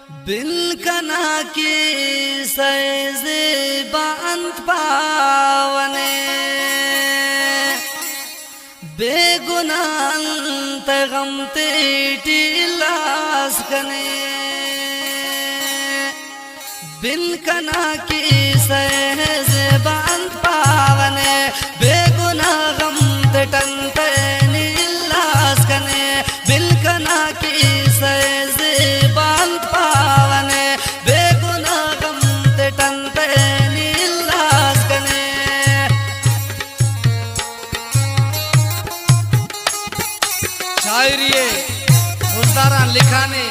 बिलकना की सैज बांत पावने बेगुनाह गमते टीलास कने बिलकना की सैज बांत पावने बेगुनाह गमते टंते नीलास कने बिलकना की सैज बांत पावने बेगुनाह गमते टंते नीलास कने शायरी मुजदारा लिखाने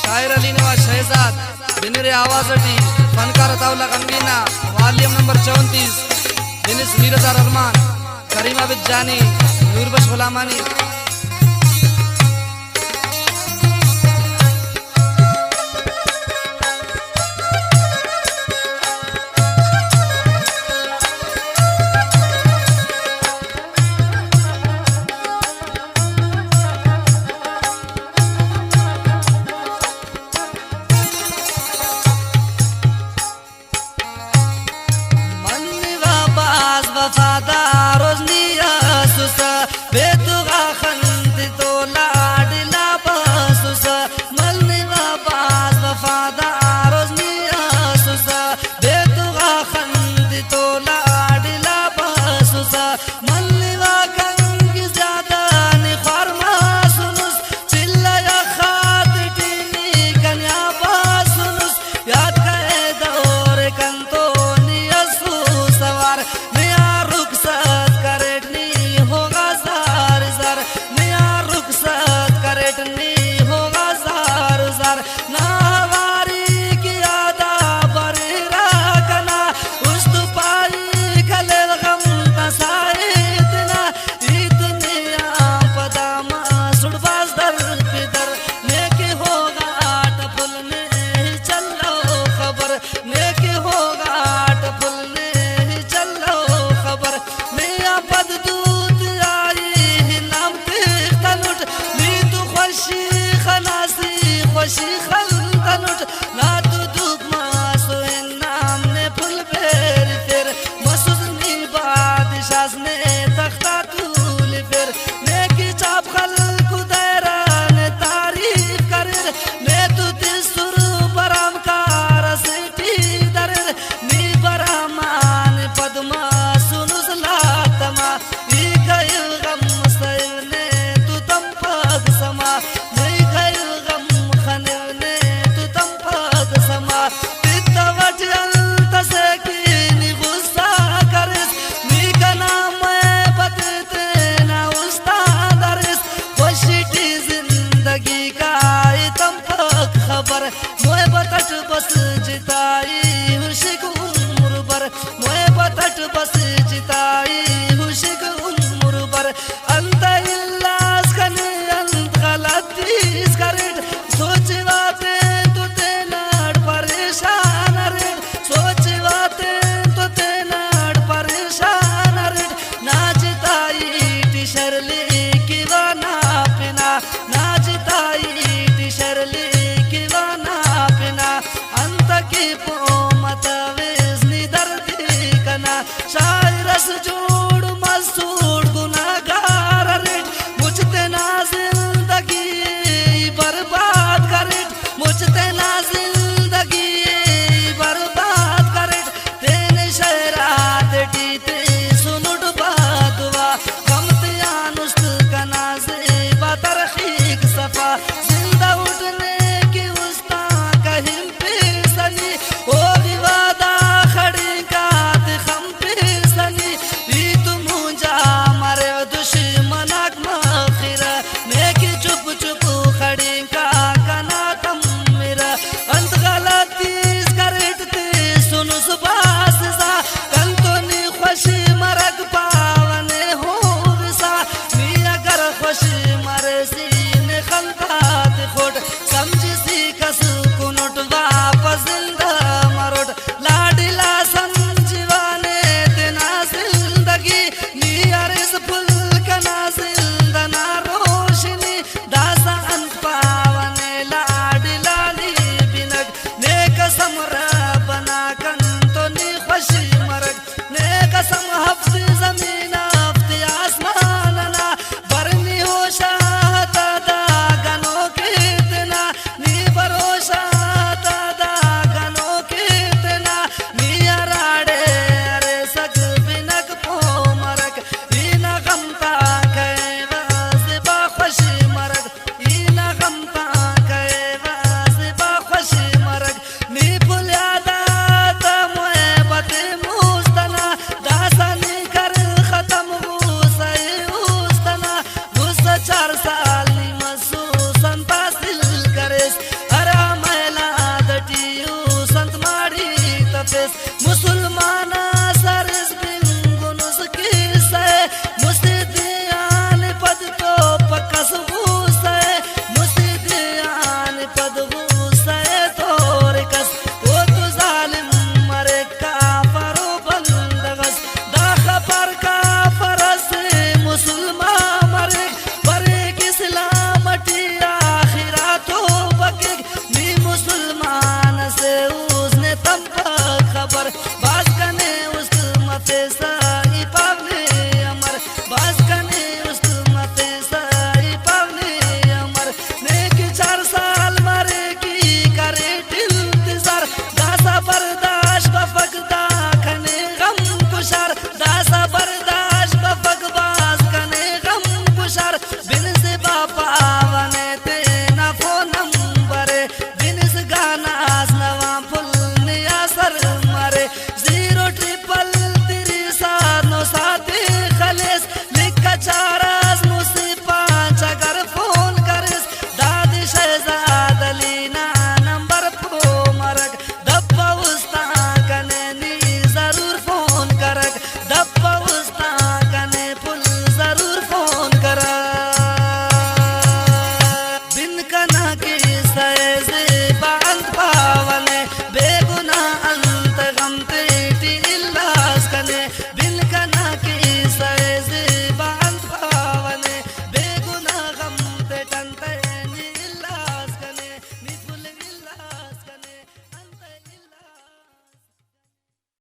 शायर अली नवाज शहजाद बिनरे आवाजटी फनकार तावला गंगीना वॉल्यूम नंबर 34 दिनिस मीरजा रहमान करीमा बिद जानी नूरबश गुलामानी वफादार रोजनिया सुसा बेतुगा खंती तो लाडला बसुसा मलनी वाबाज वफादार रोजनिया सुसा बेतुगा खंती तो लाडला बसुसा मलनी वा गंगी ज्यादा नि फरमा सुनुस चिल्ला या खात टीनी कन्या बासुनुस याद करे दौर कंतो नियसु सवार मोए बतट बस जिताई हुशिक उम्र बर मोए बतट बस जिताई हुशिक उम्र बर अंत इल्लास कने अंत गलतीस करेट सोच बाते तो ते नाड़ परेशान रे सोच बाते तो ते नाड़ परेशान रे ना जिताई टी शर्ली की वाना पिना ना जिताई टी शर्ली की पोमत वेजनी दर्दी कना शायरस जोड़ मसूड़ गुनाहगार रे मुझते ना जिंदगी बर्बाद करे मुझते ना